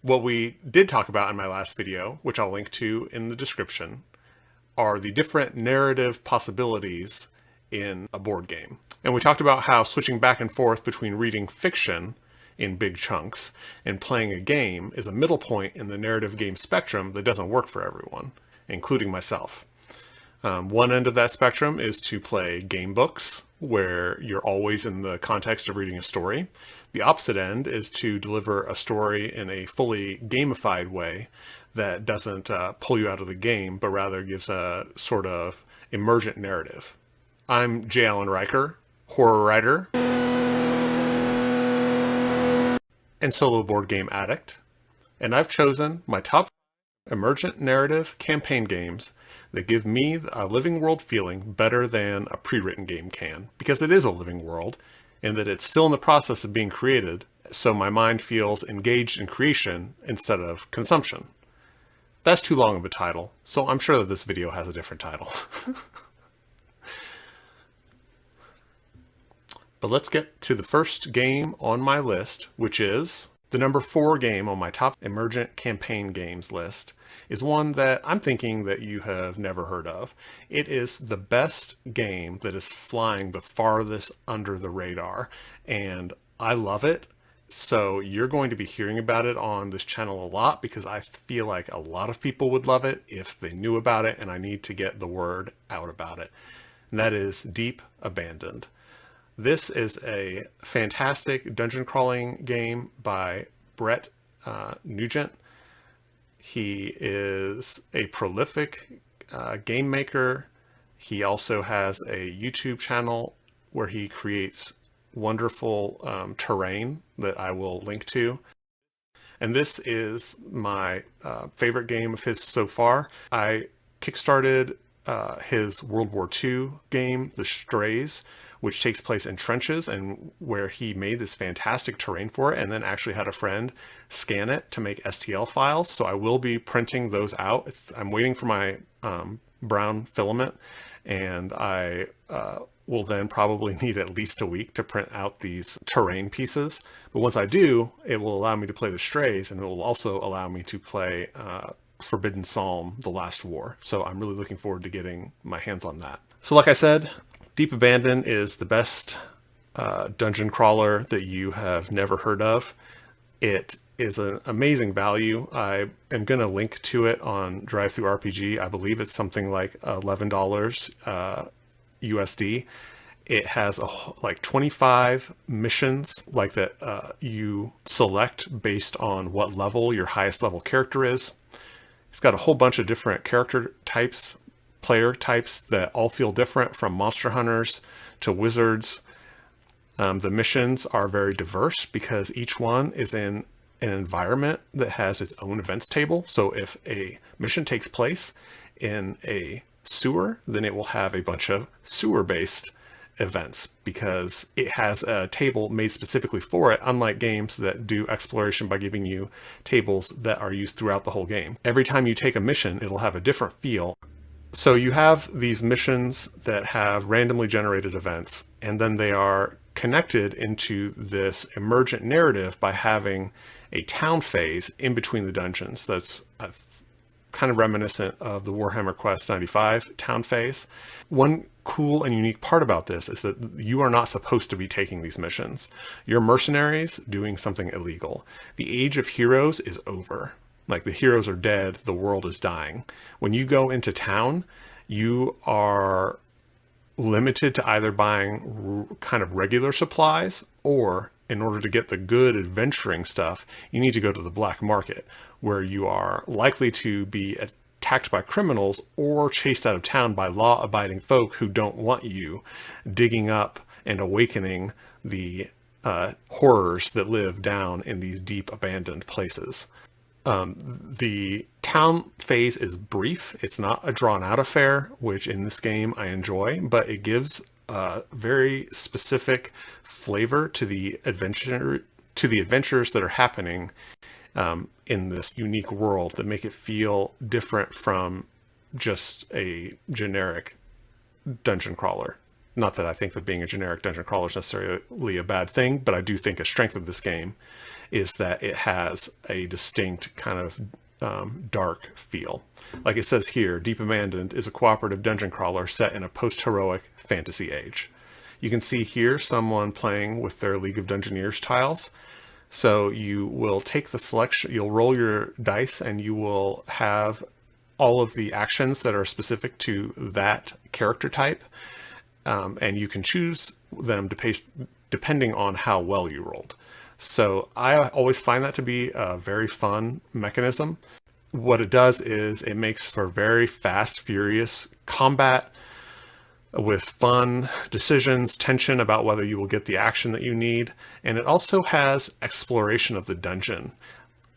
What we did talk about in my last video, which I'll link to in the description, are the different narrative possibilities in a board game. And we talked about how switching back and forth between reading fiction in big chunks and playing a game is a middle point in the narrative game spectrum that doesn't work for everyone, including myself. One end of that spectrum is to play game books, where you're always in the context of reading a story. The opposite end is to deliver a story in a fully gamified way that doesn't pull you out of the game, but rather gives a sort of emergent narrative. I'm J. Allen Riker, horror writer and solo board game addict, and I've chosen my top emergent narrative campaign games that give me a living world feeling better than a pre-written game can, because it is a living world and that it's still in the process of being created, so my mind feels engaged in creation instead of consumption. That's too long of a title, so I'm sure that this video has a different title. But let's get to the first game on my list, which is the number 4 game on my top emergent campaign games list. Is one that I'm thinking that you have never heard of. It is the best game that is flying the farthest under the radar, and I love it. So you're going to be hearing about it on this channel a lot, because I feel like a lot of people would love it if they knew about it, and I need to get the word out about it. And that is Deep Abandoned. This is a fantastic dungeon crawling game by Brett Nugent. He is a prolific game maker. He also has a YouTube channel where he creates wonderful terrain that I will link to. And this is my favorite game of his so far. I kickstarted his World War II game, The Strays, which takes place in trenches, and where he made this fantastic terrain for it, and then actually had a friend scan it to make STL files. So I will be printing those out. I'm waiting for my brown filament, and I will then probably need at least a week to print out these terrain pieces. But once I do, it will allow me to play The Strays, and it will also allow me to play Forbidden Psalm, The Last War. So I'm really looking forward to getting my hands on that. So like I said, Deep Abandon is the best dungeon crawler that you have never heard of. It is an amazing value. I am going to link to it on DriveThruRPG. I believe it's something like $11 USD. It has like 25 missions like that you select based on what level your highest level character is. It's got a whole bunch of different character types, player types that all feel different, from monster hunters to wizards. The missions are very diverse because each one is in an environment that has its own events table. So if a mission takes place in a sewer, then it will have a bunch of sewer-based events because it has a table made specifically for it, unlike games that do exploration by giving you tables that are used throughout the whole game. Every time you take a mission, it'll have a different feel. So you have these missions that have randomly generated events, and then they are connected into this emergent narrative by having a town phase in between the dungeons. That's kind of reminiscent of the Warhammer Quest 95 town phase. One cool and unique part about this is that you are not supposed to be taking these missions. You're mercenaries doing something illegal. The age of heroes is over. Like, the heroes are dead, the world is dying. When you go into town, you are limited to either buying kind of regular supplies, or in order to get the good adventuring stuff, you need to go to the black market, where you are likely to be attacked by criminals or chased out of town by law-abiding folk who don't want you digging up and awakening the horrors that live down in these deep abandoned places. The town phase is brief. It's not a drawn out affair, which in this game I enjoy, but it gives a very specific flavor to the adventures that are happening in this unique world, that make it feel different from just a generic dungeon crawler. Not that I think that being a generic dungeon crawler is necessarily a bad thing, but I do think a strength of this game is that it has a distinct kind of dark feel. Like it says here, Deep Abandoned is a cooperative dungeon crawler set in a post-heroic fantasy age. You can see here someone playing with their League of Dungeoneers tiles. So you will take the selection, you'll roll your dice, and you will have all of the actions that are specific to that character type. And you can choose them depending on how well you rolled. So I always find that to be a very fun mechanism. What it does is it makes for very fast, furious combat with fun decisions, tension about whether you will get the action that you need. And it also has exploration of the dungeon.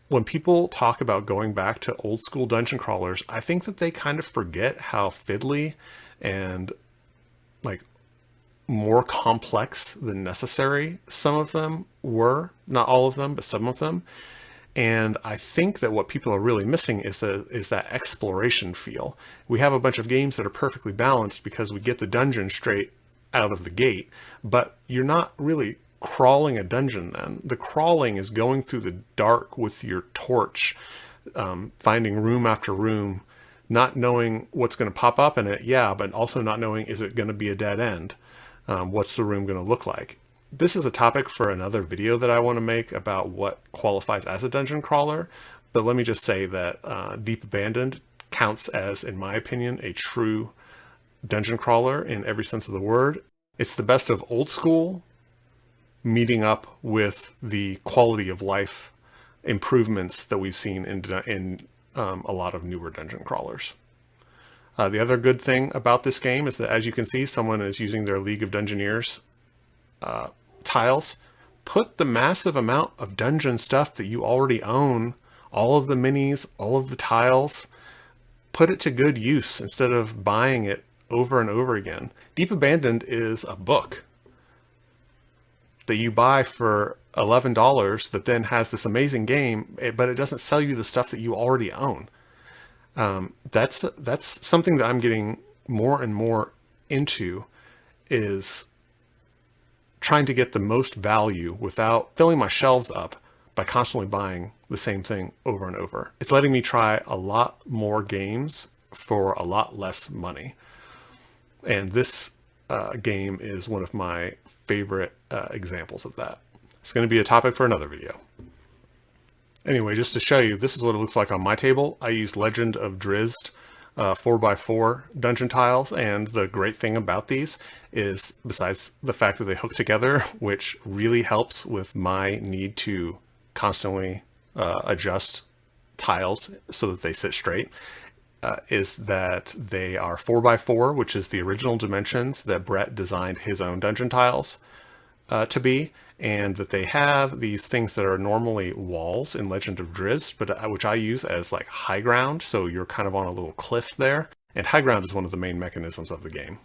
When people talk about going back to old school dungeon crawlers, I think that they kind of forget how fiddly and like more complex than necessary some of them were. Not all of them, but some of them. And I think that what people are really missing is that exploration feel. We have a bunch of games that are perfectly balanced because we get the dungeon straight out of the gate, but you're not really crawling a dungeon then. The crawling is going through the dark with your torch, finding room after room, not knowing what's going to pop up in it, yeah, but also not knowing, is it going to be a dead end? What's the room going to look like? This is a topic for another video that I want to make about what qualifies as a dungeon crawler, but let me just say that Deep Abandoned counts as, in my opinion, a true dungeon crawler in every sense of the word. It's the best of old school meeting up with the quality of life improvements that we've seen in a lot of newer dungeon crawlers. The other good thing about this game is that, as you can see, someone is using their League of Dungeoneers tiles. Put the massive amount of dungeon stuff that you already own, all of the minis, all of the tiles, put it to good use instead of buying it over and over again. Deep Abandoned is a book that you buy for $11 that then has this amazing game, but it doesn't sell you the stuff that you already own. That's something that I'm getting more and more into, is trying to get the most value without filling my shelves up by constantly buying the same thing over and over. It's letting me try a lot more games for a lot less money. And this game is one of my favorite examples of that. It's going to be a topic for another video. Anyway, just to show you, this is what it looks like on my table. I used Legend of Drizzt 4x4 dungeon tiles, and the great thing about these is, besides the fact that they hook together, which really helps with my need to constantly adjust tiles so that they sit straight, is that they are 4x4, which is the original dimensions that Brett designed his own dungeon tiles to be, and that they have these things that are normally walls in Legend of Drizzt, but which I use as like high ground, so you're kind of on a little cliff there, and high ground is one of the main mechanisms of the game.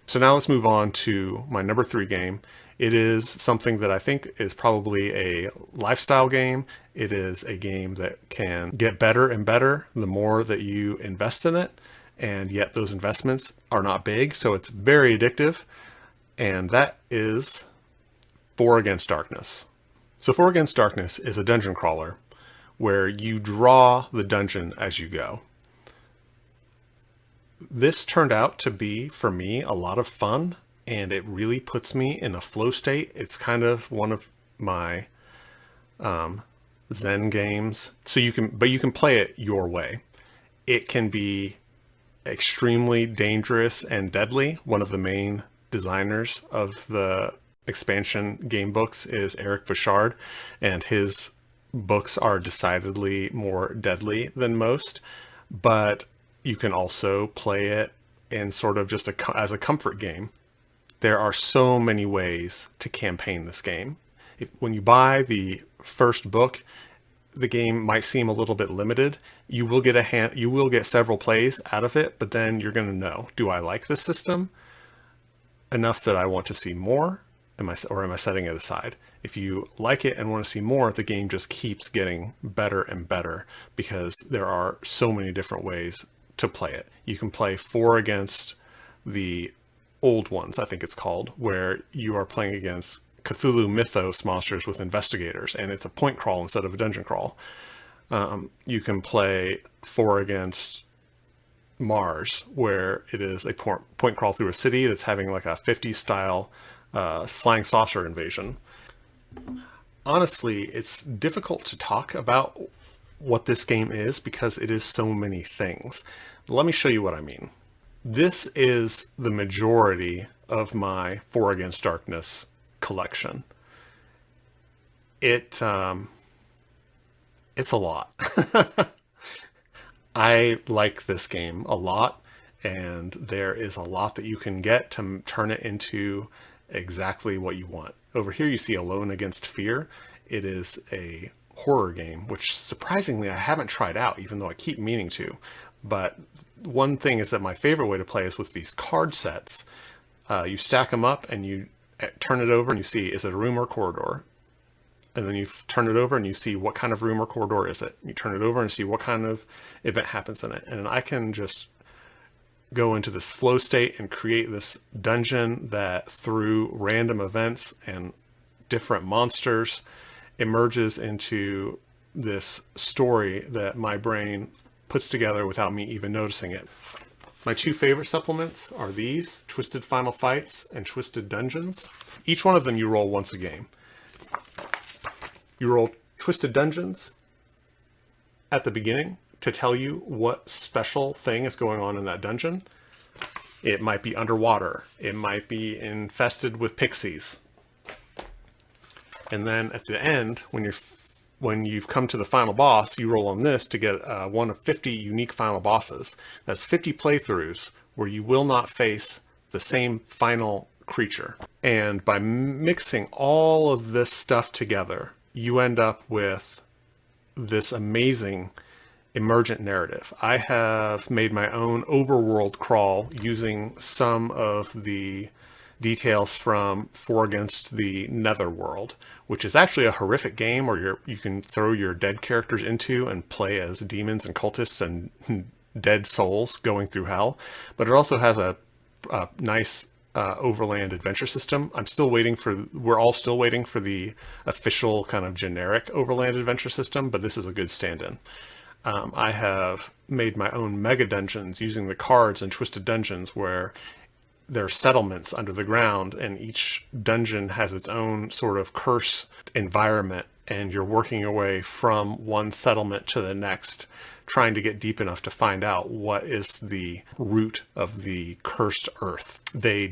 So now let's move on to my number 3 game. It is something that I think is probably a lifestyle game. It is a game that can get better and better the more that you invest in it, and yet those investments are not big, so it's very addictive, and that is 4 Against Darkness. So 4 Against Darkness is a dungeon crawler where you draw the dungeon as you go. This turned out to be, for me, a lot of fun, and it really puts me in a flow state. It's kind of one of my Zen games. So you can play it your way. It can be extremely dangerous and deadly. One of the main designers of the expansion game books is Eric Bouchard, and his books are decidedly more deadly than most, but you can also play it in sort of just as a comfort game. There are so many ways to campaign this game. When you buy the first book, the game might seem a little bit limited. You will get several plays out of it, but then you're going to know, do I like this system enough that I want to see more? Am I setting it aside? If you like it and want to see more, the game just keeps getting better and better because there are so many different ways to play it. You can play 4 against the old ones, I think it's called, where you are playing against Cthulhu Mythos monsters with investigators, and it's a point crawl instead of a dungeon crawl. You can play 4 against Mars, where it is a point crawl through a city that's having like a 50s style flying saucer invasion. Honestly, it's difficult to talk about what this game is because it is so many things. Let me show you what I mean. This is the majority of my 4 Against Darkness collection. It's a lot. I like this game a lot, and there is a lot that you can get to turn it into exactly what you want. Over here you see Alone Against Fear. It is a horror game, which surprisingly I haven't tried out, even though I keep meaning to. But one thing is that my favorite way to play is with these card sets. You stack them up and you turn it over and you see, is it a room or corridor? And then you turn it over and you see what kind of room or corridor is it. You turn it over and see what kind of event happens in it. And I can just go into this flow state and create this dungeon that through random events and different monsters emerges into this story that my brain puts together without me even noticing it. My 2 favorite supplements are these, Twisted Final Fights and Twisted Dungeons. Each one of them you roll once a game. You roll Twisted Dungeons at the beginning to tell you what special thing is going on in that dungeon. It might be underwater. It might be infested with pixies. And then at the end, when you've come to the final boss, you roll on this to get one of 50 unique final bosses. That's 50 playthroughs where you will not face the same final creature. And by mixing all of this stuff together, you end up with this amazing emergent narrative. I have made my own overworld crawl using some of the details from 4 Against the Netherworld, which is actually a horrific game where you can throw your dead characters into and play as demons and cultists and dead souls going through hell. But it also has a nice overland adventure system. We're all still waiting for the official kind of generic overland adventure system, but this is a good stand-in. I have made my own mega dungeons using the cards in Twisted Dungeons, where there are settlements under the ground and each dungeon has its own sort of curse environment, and you're working your way from one settlement to the next, trying to get deep enough to find out what is the root of the cursed earth. They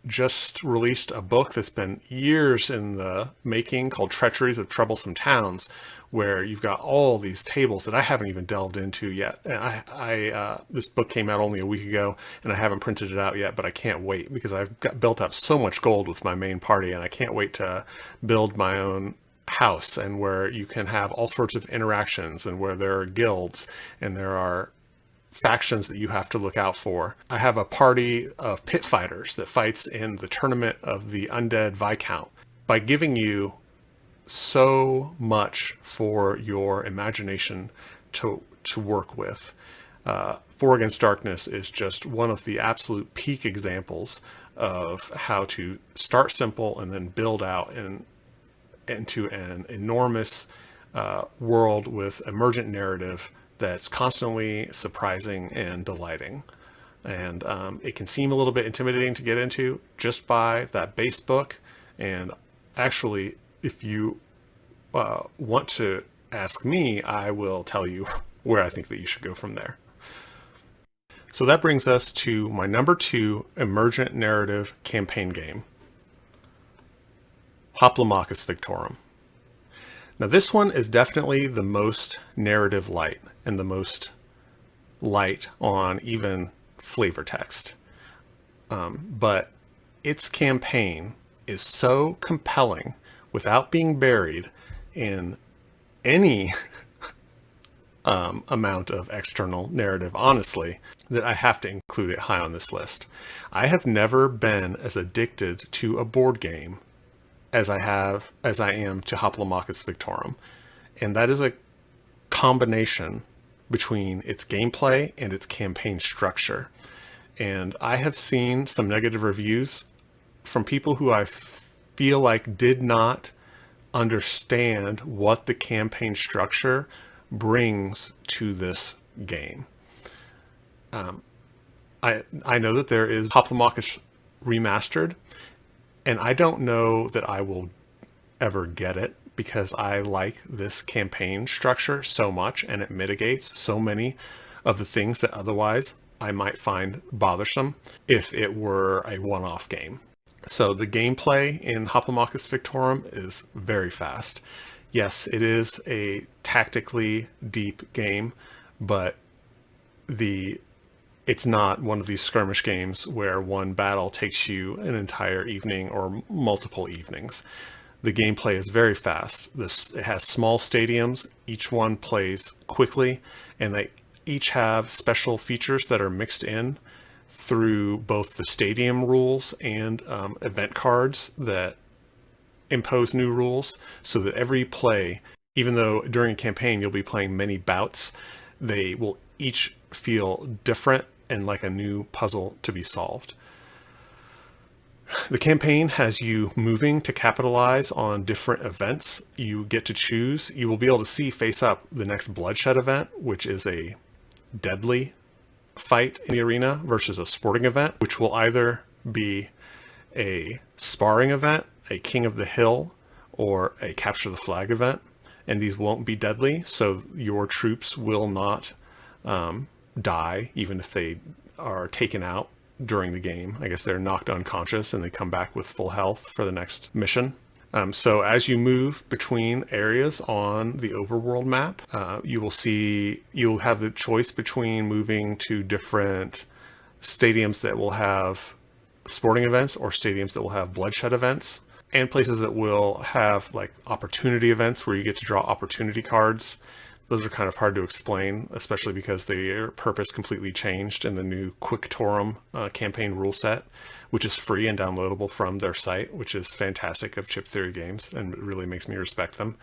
just released a book that's been years in the making called Treacheries of Troublesome Towns, where you've got all these tables that I haven't even delved into yet. And this book came out only a week ago and I haven't printed it out yet, but I can't wait because I've built up so much gold with my main party, and I can't wait to build my own house, and where you can have all sorts of interactions, and where there are guilds and there are factions that you have to look out for. I have a party of pit fighters that fights in the tournament of the undead Viscount. By giving you so much for your imagination to work with, 4 Against Darkness is just one of the absolute peak examples of how to start simple and then build out into an enormous world with emergent narrative that's constantly surprising and delighting. And it can seem a little bit intimidating to get into just by that base book. And actually, if you want to ask me, I will tell you where I think that you should go from there. So that brings us to my number 2 emergent narrative campaign game, Hoplomachus Victorum. Now this one is definitely the most narrative light and the most light on even flavor text. But its campaign is so compelling without being buried in any amount of external narrative, honestly, that I have to include it high on this list. I have never been as addicted to a board game as I am to Hoplomachus Victorum. And that is a combination between its gameplay and its campaign structure. And I have seen some negative reviews from people who I feel like did not understand what the campaign structure brings to this game. I know that there is Hoplomachus Remastered, and I don't know that I will ever get it because I like this campaign structure so much, and it mitigates so many of the things that otherwise I might find bothersome if it were a one-off game. So the gameplay in Hoplomachus Victorum is very fast. Yes, it is a tactically deep game, but it's not one of these skirmish games where one battle takes you an entire evening or multiple evenings. The gameplay is very fast. It has small stadiums. Each one plays quickly, and they each have special features that are mixed in through both the stadium rules and event cards that impose new rules, so that every play, even though during a campaign you'll be playing many bouts, they will each feel different and like a new puzzle to be solved. The campaign has you moving to capitalize on different events. You get to choose. You will be able to see face up the next bloodshed event, which is a deadly fight in the arena, versus a sporting event, which will either be a sparring event, a king of the hill, or a capture the flag event. And these won't be deadly, so your troops will not die, even if they are taken out during the game. I guess they're knocked unconscious and they come back with full health for the next mission. So as you move between areas on the overworld map, you'll have the choice between moving to different stadiums that will have sporting events or stadiums that will have bloodshed events, and places that will have like opportunity events where you get to draw opportunity cards. Those are kind of hard to explain, especially because their purpose completely changed in the new Victorum campaign rule set, which is free and downloadable from their site, which is fantastic of Chip Theory games, and it really makes me respect them.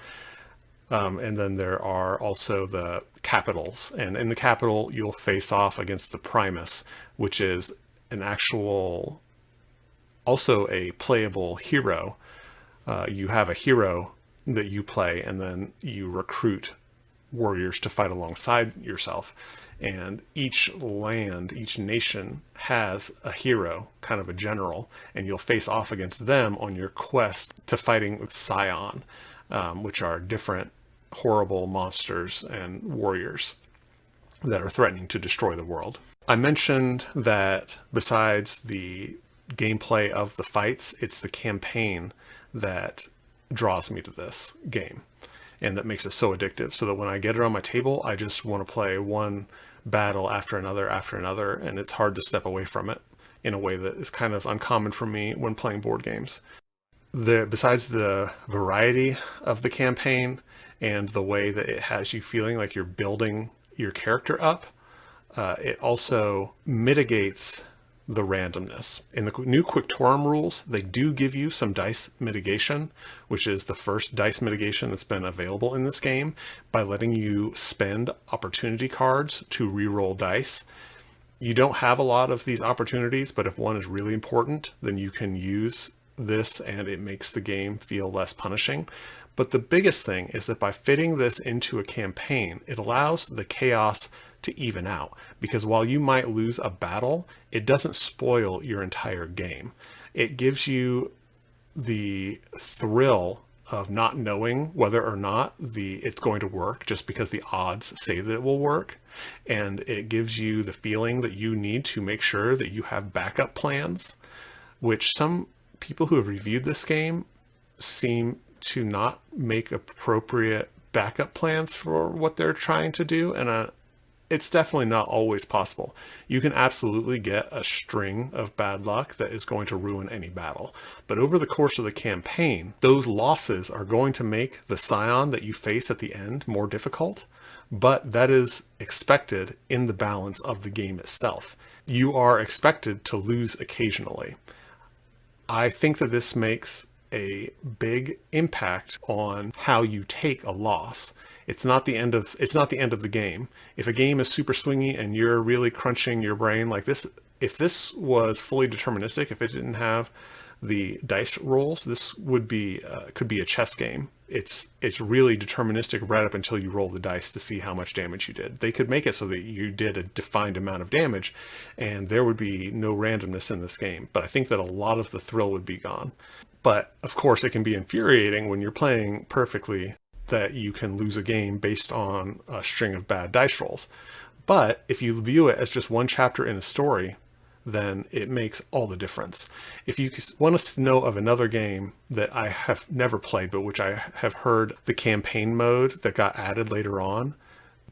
And then there are also the capitals, and in the capital you'll face off against the Primus, which is an actual, also a playable hero. You have a hero that you play, and then you recruit warriors to fight alongside yourself. And each land, each nation has a hero, kind of a general, and you'll face off against them on your quest to fighting Scion, which are different horrible monsters and warriors that are threatening to destroy the world. I mentioned that besides the gameplay of the fights, it's the campaign that draws me to this game, and that makes it so addictive, so that when I get it on my table, I just want to play one battle after another, and it's hard to step away from it in a way that is kind of uncommon for me when playing board games. Besides the variety of the campaign and the way that it has you feeling like you're building your character up, it also mitigates the randomness. In the new Victorum rules, they do give you some dice mitigation, which is the first dice mitigation that's been available in this game, by letting you spend opportunity cards to reroll dice. You don't have a lot of these opportunities, but if one is really important, then you can use this and it makes the game feel less punishing. But the biggest thing is that by fitting this into a campaign, it allows the chaos to even out, because while you might lose a battle, it doesn't spoil your entire game. It gives you the thrill of not knowing whether or not it's going to work just because the odds say that it will work, and it gives you the feeling that you need to make sure that you have backup plans, which some people who have reviewed this game seem to not make appropriate backup plans for what they're trying to do, and it's definitely not always possible. You can absolutely get a string of bad luck that is going to ruin any battle. But over the course of the campaign, those losses are going to make the Scion that you face at the end more difficult, but that is expected in the balance of the game itself. You are expected to lose occasionally. I think that this makes a big impact on how you take a loss. It's not the end of the game. If a game is super swingy and you're really crunching your brain like this, if this was fully deterministic, if it didn't have the dice rolls, this would be could be a chess game. It's really deterministic right up until you roll the dice to see how much damage you did. They could make it so that you did a defined amount of damage, and there would be no randomness in this game. But I think that a lot of the thrill would be gone. But of course, it can be infuriating when you're playing perfectly that you can lose a game based on a string of bad dice rolls. But if you view it as just one chapter in a story, then it makes all the difference. If you want us to know of another game that I have never played, but which I have heard the campaign mode that got added later on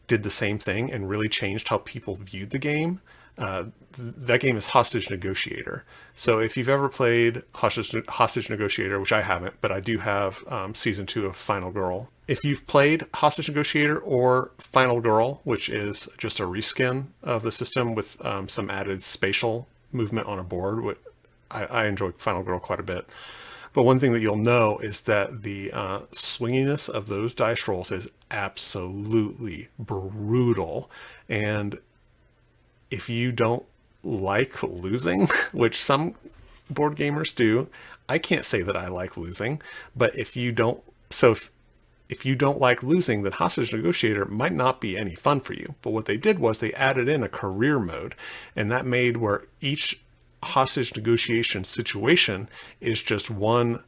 did the same thing and really changed how people viewed the game, that game is Hostage Negotiator. So if you've ever played Hostage Negotiator, which I haven't, but I do have season 2 of Final Girl. If you've played Hostage Negotiator or Final Girl, which is just a reskin of the system with some added spatial movement on a board, I enjoy Final Girl quite a bit. But one thing that you'll know is that the swinginess of those dice rolls is absolutely brutal. And if you don't like losing, which some board gamers do, I can't say that I like losing, but if you don't like losing, then Hostage Negotiator might not be any fun for you. But what they did was they added in a career mode, and that made where each hostage negotiation situation is just one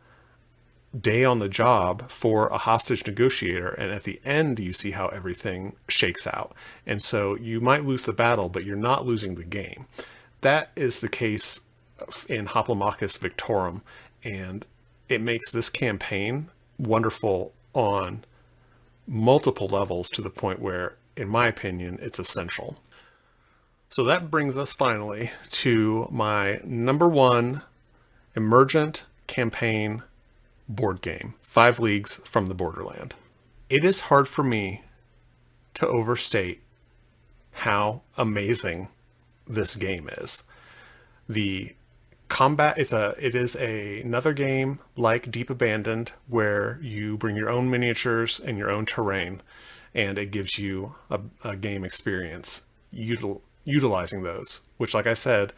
day on the job for a hostage negotiator, and at the end you see how everything shakes out. And so you might lose the battle, but you're not losing the game. That is the case in Hoplomachus Victorum, and it makes this campaign wonderful on multiple levels to the point where, in my opinion, it's essential. So that brings us finally to my number 1 emergent campaign board game, 5 Leagues from the Borderland. It is hard for me to overstate how amazing this game is. The combat, it is another game like Deep Abandoned, where you bring your own miniatures and your own terrain, and it gives you a game experience utilizing those, which, like I said,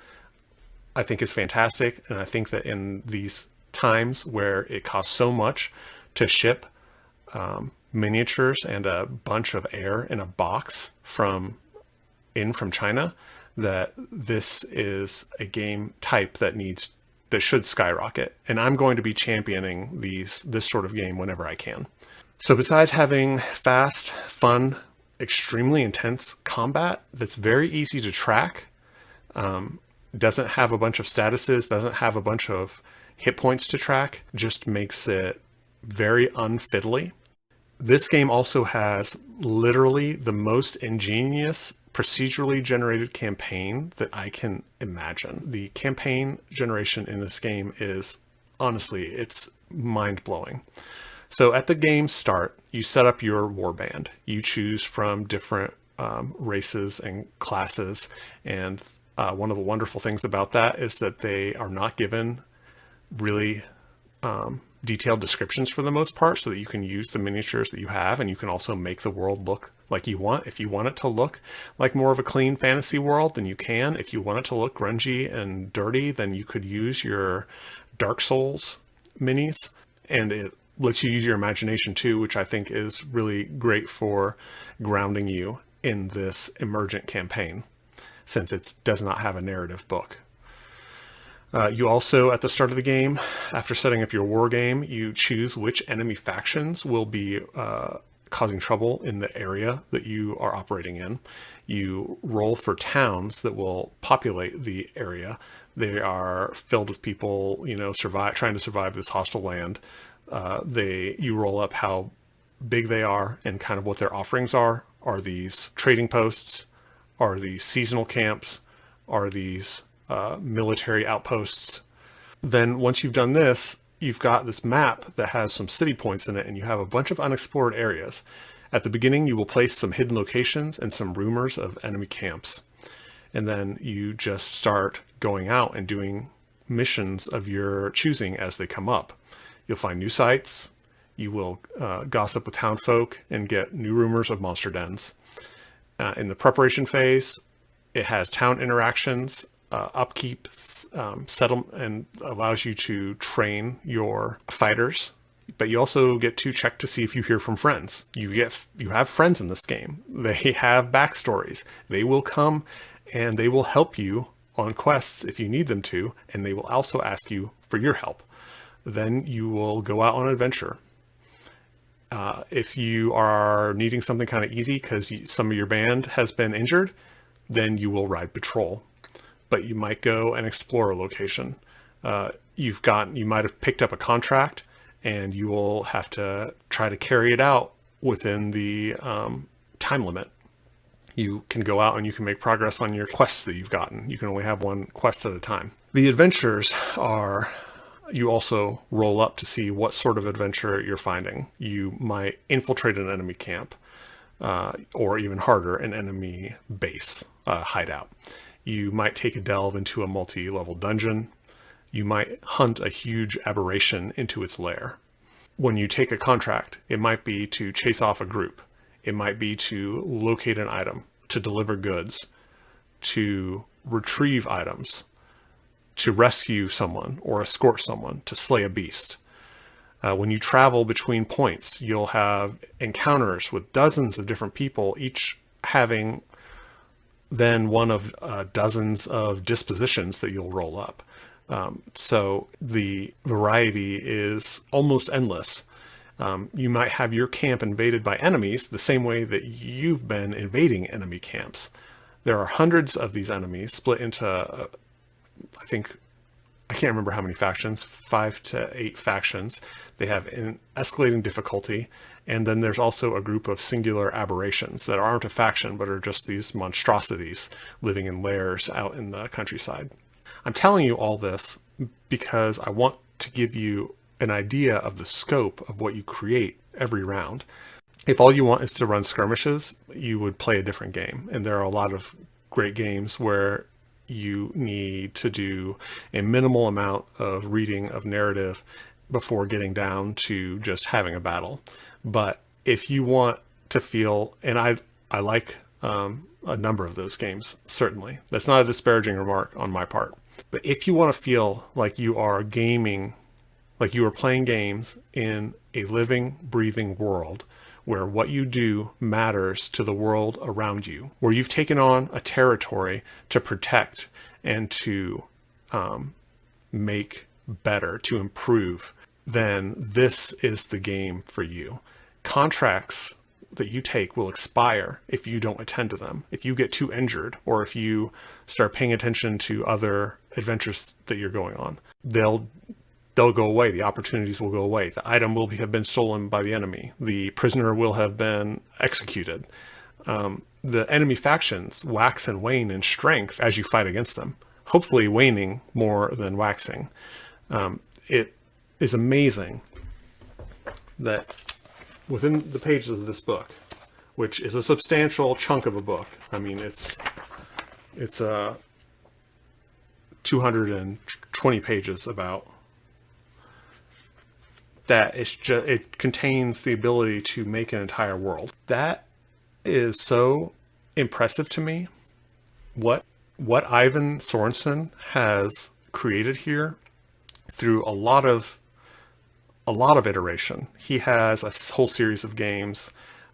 I think is fantastic. And I think that in these times where it costs so much to ship miniatures and a bunch of air in a box from China, that this is a game type that should skyrocket. And I'm going to be championing this sort of game whenever I can. So besides having fast, fun, extremely intense combat that's very easy to track, doesn't have a bunch of statuses, doesn't have a bunch of hit points to track, just makes it very unfiddly. This game also has literally the most ingenious procedurally generated campaign that I can imagine. The campaign generation in this game is, honestly, it's mind-blowing. So at the game start, you set up your warband. You choose from different races and classes, and one of the wonderful things about that is that they are not given really detailed descriptions for the most part, so that you can use the miniatures that you have, and you can also make the world look like you want. If you want it to look like more of a clean fantasy world, then you can. If you want it to look grungy and dirty, then you could use your Dark Souls minis, and it lets you use your imagination too, which I think is really great for grounding you in this emergent campaign, since it does not have a narrative book. You also, at the start of the game, after setting up your war game, you choose which enemy factions will be causing trouble in the area that you are operating in. You roll for towns that will populate the area. They are filled with people, trying to survive this hostile land. You roll up how big they are and kind of what their offerings are. Are these trading posts? Are these seasonal camps? Are these military outposts? Then once you've done this, you've got this map that has some city points in it, and you have a bunch of unexplored areas. At the beginning, you will place some hidden locations and some rumors of enemy camps. And then you just start going out and doing missions of your choosing as they come up. You'll find new sites. You will gossip with townfolk and get new rumors of monster dens. In the preparation phase, it has town interactions. upkeep, settle, and allows you to train your fighters. But you also get to check to see if you hear from friends. You have friends in this game. They have backstories. They will come and they will help you on quests if you need them to, and they will also ask you for your help. Then you will go out on an adventure. If you are needing something kind of easy because some of your band has been injured, then you will ride patrol. But you might go and explore a location. You might have picked up a contract, and you will have to try to carry it out within the time limit. You can go out and you can make progress on your quests that you've gotten. You can only have one quest at a time. The adventures are, you also roll up to see what sort of adventure you're finding. You might infiltrate an enemy camp, or even harder, an enemy base, hideout. You might take a delve into a multi-level dungeon. You might hunt a huge aberration into its lair. When you take a contract, it might be to chase off a group. It might be to locate an item, to deliver goods, to retrieve items, to rescue someone or escort someone, to slay a beast. When you travel between points, you'll have encounters with dozens of different people, each having then one of dozens of dispositions that you'll roll up. So the variety is almost endless. You might have your camp invaded by enemies the same way that you've been invading enemy camps. There are hundreds of these enemies split into, I can't remember how many factions, 5 to 8 factions. They have an escalating difficulty. And then there's also a group of singular aberrations that aren't a faction, but are just these monstrosities living in lairs out in the countryside. I'm telling you all this because I want to give you an idea of the scope of what you create every round. If all you want is to run skirmishes, you would play a different game. And there are a lot of great games where you need to do a minimal amount of reading of narrative before getting down to just having a battle. But if you want to feel, and I like a number of those games, certainly. That's not a disparaging remark on my part. But if you want to feel like you are gaming, like you are playing games in a living, breathing world where what you do matters to the world around you, where you've taken on a territory to protect and to make better, to improve, then this is the game for you. Contracts that you take will expire if you don't attend to them. If you get too injured, or if you start paying attention to other adventures that you're going on, they'll go away. The opportunities will go away. The item will have been stolen by the enemy. The prisoner will have been executed. The enemy factions wax and wane in strength as you fight against them, hopefully waning more than waxing. It is amazing that within the pages of this book, which is a substantial chunk of a book. I mean, it's 220 pages about that. It contains the ability to make an entire world. That is so impressive to me. What Ivan Sorensen has created here through a lot of iteration. He has a whole series of games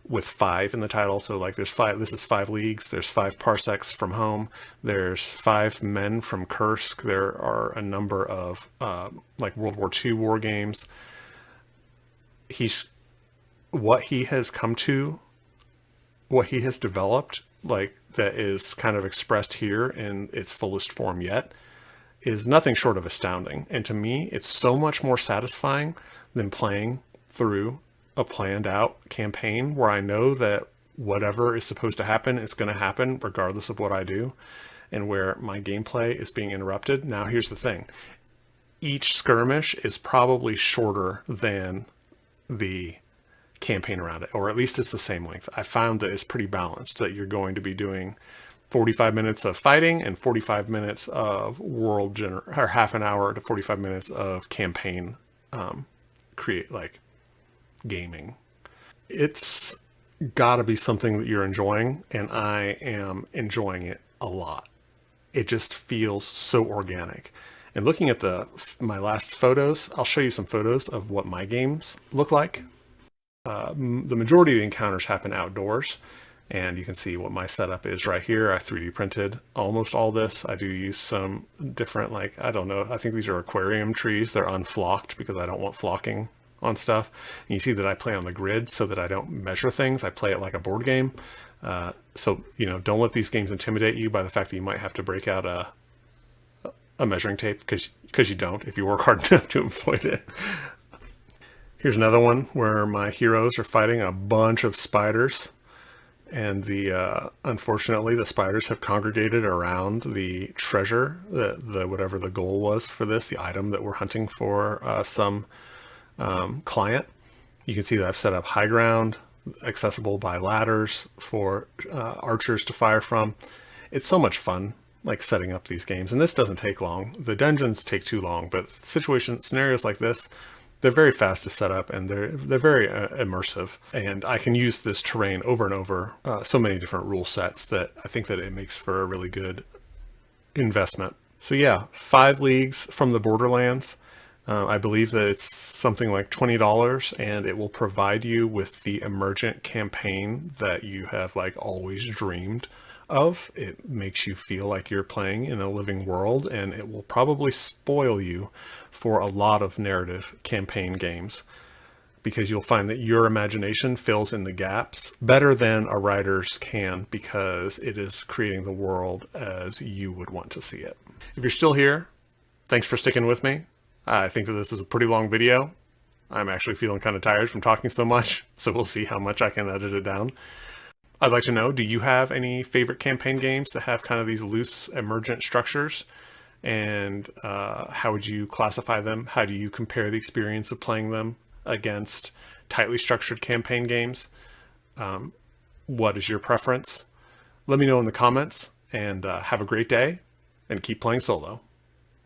with 5 in the title. So like there's 5, this is 5 leagues. There's 5 parsecs from home. There's 5 men from Kursk. There are a number of like World War II war games. What he has developed, like that is kind of expressed here in its fullest form yet, is nothing short of astounding. And to me, it's so much more satisfying than playing through a planned out campaign where I know that whatever is supposed to happen is going to happen regardless of what I do, and where my gameplay is being interrupted. Now, here's the thing. Each skirmish is probably shorter than the campaign around it, or at least it's the same length. I found that it's pretty balanced, that you're going to be doing 45 minutes of fighting and 45 minutes of or half an hour to 45 minutes of campaign gaming. It's gotta be something that you're enjoying, and I am enjoying it a lot. it just feels so organic. And looking at my last photos, I'll show you some photos of what my games look like. The majority of the encounters happen outdoors, and you can see what my setup is right here. I 3D printed almost all this. I do use some different, like, I don't know, I think these are aquarium trees. They're unflocked because I don't want flocking on stuff. And you see that I play on the grid so that I don't measure things. I play it like a board game. So, you know, don't let these games intimidate you by the fact that you might have to break out a measuring tape, because you don't if you work hard enough to avoid it. Here's another one where my heroes are fighting a bunch of spiders, and unfortunately the spiders have congregated around the treasure, the whatever the goal was for this, the item that we're hunting for some client. You can see that I've set up high ground, accessible by ladders for archers to fire from. It's so much fun, like, setting up these games, and this doesn't take long. The dungeons take too long, but scenarios like this, they're very fast to set up, and they're very immersive. And I can use this terrain over and over, so many different rule sets, that I think that it makes for a really good investment. So yeah, 5 leagues from the Borderlands. I believe that it's something like $20, and it will provide you with the emergent campaign that you have, like, always dreamed of. It makes you feel like you're playing in a living world, and it will probably spoil you for a lot of narrative campaign games, because you'll find that your imagination fills in the gaps better than a writer's can, because it is creating the world as you would want to see it. If you're still here, thanks for sticking with me. I think that this is a pretty long video. I'm actually feeling kind of tired from talking so much, so we'll see how much I can edit it down. I'd like to know, do you have any favorite campaign games that have kind of these loose emergent structures? And how would you classify them? How do you compare the experience of playing them against tightly structured campaign games? What is your preference? Let me know in the comments, and have a great day, and keep playing solo.